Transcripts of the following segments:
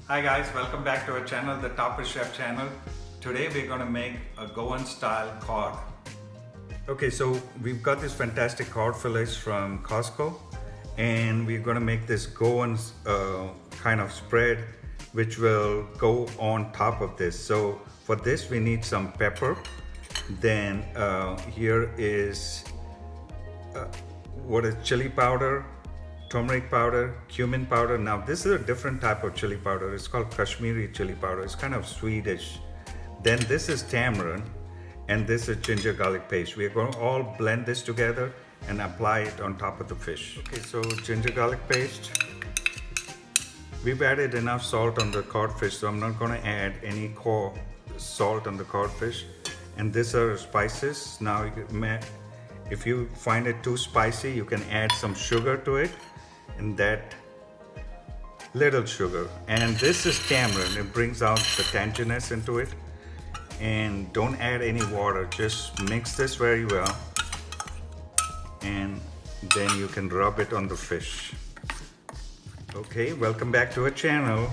Hi guys, welcome back to our channel, the Topper Chef channel. Today we're going to make a Goan Style Cod. Okay, so we've got these fantastic cod fillets from Costco, and we're going to make this Goan kind of spread which will go on top of this. So for this we need some pepper. Then here is what is chili powder, turmeric powder, cumin powder. Now this is a different type of chili powder. It's called Kashmiri chili powder. It's kind of Swedish. Then this is tamarind, and this is ginger garlic paste. We are going to all blend this together and apply it on top of the fish. Okay, so ginger garlic paste. We've added enough salt on the codfish, so I'm not going to add any salt on the codfish. And these are spices. Now if you find it too spicy, you can add some sugar to it, and that little sugar. And this is tamarind. It brings out the tanginess into it. And don't add any water, just mix this very well, and then you can rub it on the fish. Okay, welcome back to our channel.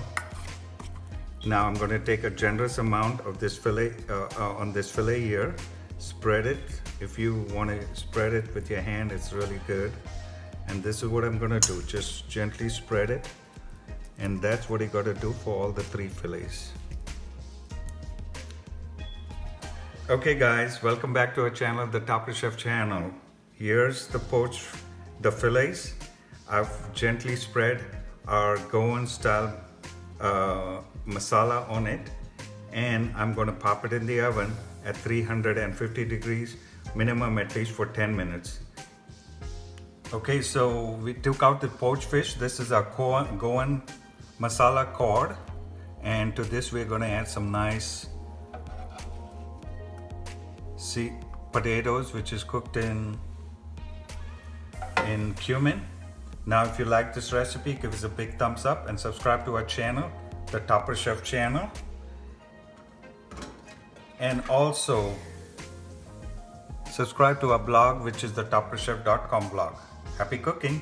Now I'm going to take a generous amount of this fillet on this fillet here. Spread it. If you want to spread it with your hand, it's really good. And this is what I'm going to do. Just gently spread it. And that's what you got to do for all the 3 fillets. Okay guys, welcome back to our channel, the Topper Chef channel. Here's the fillets. I've gently spread our Goan Style masala on it, and I'm going to pop it in the oven at 350 degrees, minimum at least for 10 minutes. Okay, so we took out the poached fish. This is our Goan masala cod, and to this we're going to add some nice potatoes, which is cooked in cumin. Now if you like this recipe, give us a big thumbs up and subscribe to our channel, the Topper Chef channel. And also subscribe to our blog, which is the topperchef.com blog. Happy cooking!